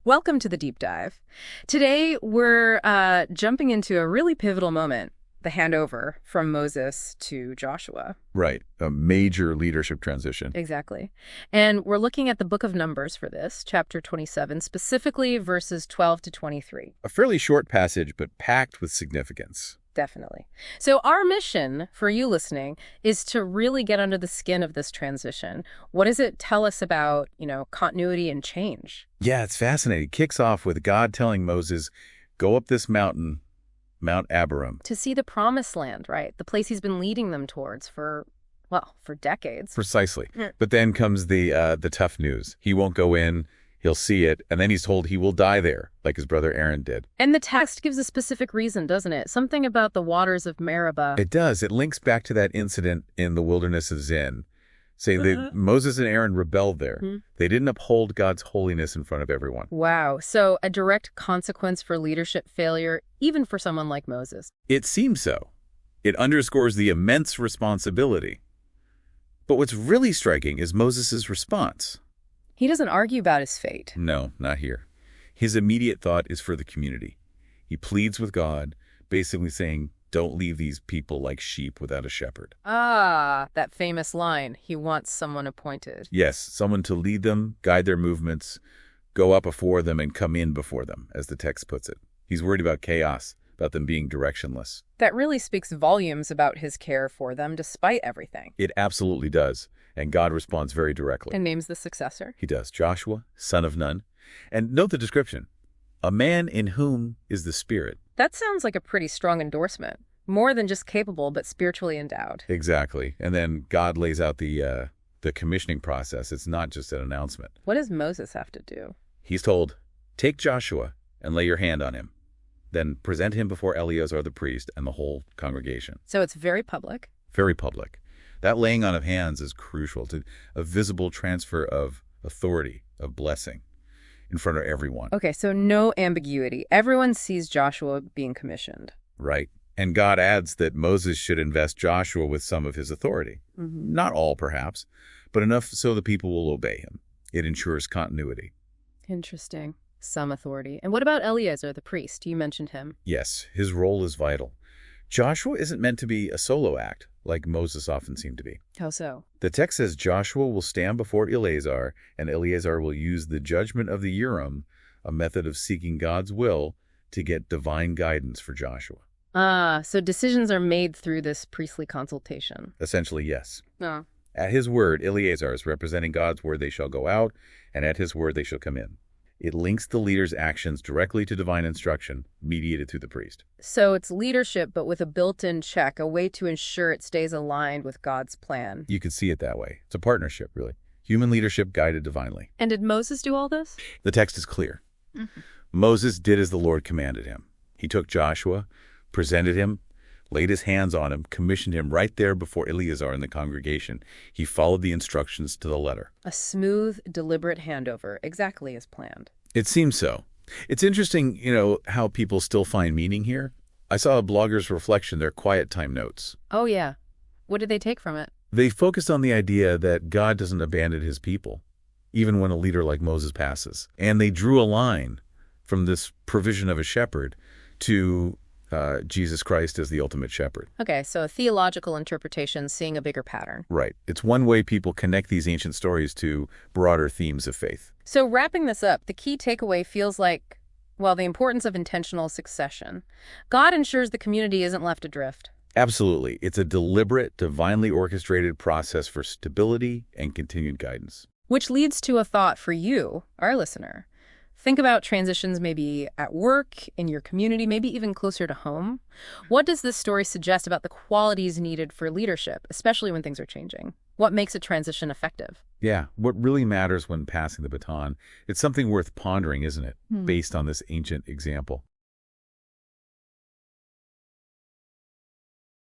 Welcome to the deep dive. Today, we're jumping into a really pivotal moment, the handover from Moses to Joshua. Right. A major leadership transition. Exactly. And we're looking at the book of Numbers for this, chapter 27, specifically verses 12 to 23. A fairly short passage, but packed with significance. Definitely. So our mission for you listening is to really get under the skin of this transition. What does it tell us about, continuity and change? Yeah, it's fascinating. It kicks off with God telling Moses, go up this mountain, Mount Abarim. To see the promised land, right? The place he's been leading them towards for decades. Precisely. But then comes the tough news. He won't go in. He'll see it, and then he's told he will die there, like his brother Aaron did. And the text gives a specific reason, doesn't it? Something about the waters of Meribah. It does. It links back to that incident in the wilderness of Zin. Say that Moses and Aaron rebelled there. They didn't uphold God's holiness in front of everyone. Wow. So a direct consequence for leadership failure, even for someone like Moses. It seems so. It underscores the immense responsibility. But what's really striking is Moses' response. He doesn't argue about his fate. No, not here. His immediate thought is for the community. He pleads with God, basically saying, don't leave these people like sheep without a shepherd. Ah, that famous line. He wants someone appointed. Yes, someone to lead them, guide their movements, go up before them, and come in before them, as the text puts it. He's worried about chaos, about them being directionless. That really speaks volumes about his care for them despite everything. It absolutely does. And God responds very directly. And names the successor. He does. Joshua, son of Nun. And note the description. A man in whom is the Spirit. That sounds like a pretty strong endorsement. More than just capable, but spiritually endowed. Exactly. And then God lays out the commissioning process. It's not just an announcement. What does Moses have to do? He's told, take Joshua and lay your hand on him. Then present him before Eleazar the priest and the whole congregation. So it's very public. Very public. That laying on of hands is crucial to a visible transfer of authority, of blessing, in front of everyone. Okay, so no ambiguity. Everyone sees Joshua being commissioned. Right. And God adds that Moses should invest Joshua with some of his authority. Not all, perhaps, but enough so the people will obey him. It ensures continuity. Interesting. Some authority. And what about Eleazar, the priest? You mentioned him. Yes, his role is vital. Joshua isn't meant to be a solo act, like Moses often seemed to be. How so? The text says Joshua will stand before Eleazar, and Eleazar will use the judgment of the Urim, a method of seeking God's will, to get divine guidance for Joshua. Ah, so decisions are made through this priestly consultation. Essentially, yes. Oh. At his word, Eleazar is representing God's word, they shall go out, and at his word they shall come in. It links the leader's actions directly to divine instruction, mediated through the priest. So it's leadership, but with a built-in check, a way to ensure it stays aligned with God's plan. You could see it that way. It's a partnership, really. Human leadership guided divinely. And did Moses do all this? The text is clear. Moses did as the Lord commanded him. He took Joshua, presented him, laid his hands on him, commissioned him right there before Eleazar in the congregation. He followed the instructions to the letter. A smooth, deliberate handover, exactly as planned. It seems so. It's interesting, how people still find meaning here. I saw a blogger's reflection, their quiet time notes. Oh, yeah. What did they take from it? They focused on the idea that God doesn't abandon his people, even when a leader like Moses passes. And they drew a line from this provision of a shepherd to Jesus Christ as the ultimate shepherd. Okay, so a theological interpretation seeing a bigger pattern. Right. It's one way people connect these ancient stories to broader themes of faith. So wrapping this up, the key takeaway feels like, the importance of intentional succession. God ensures the community isn't left adrift. Absolutely. It's a deliberate, divinely orchestrated process for stability and continued guidance. Which leads to a thought for you, our listener. Think about transitions maybe at work, in your community, maybe even closer to home. What does this story suggest about the qualities needed for leadership, especially when things are changing? What makes a transition effective? Yeah, what really matters when passing the baton, it's something worth pondering, isn't it, based on this ancient example.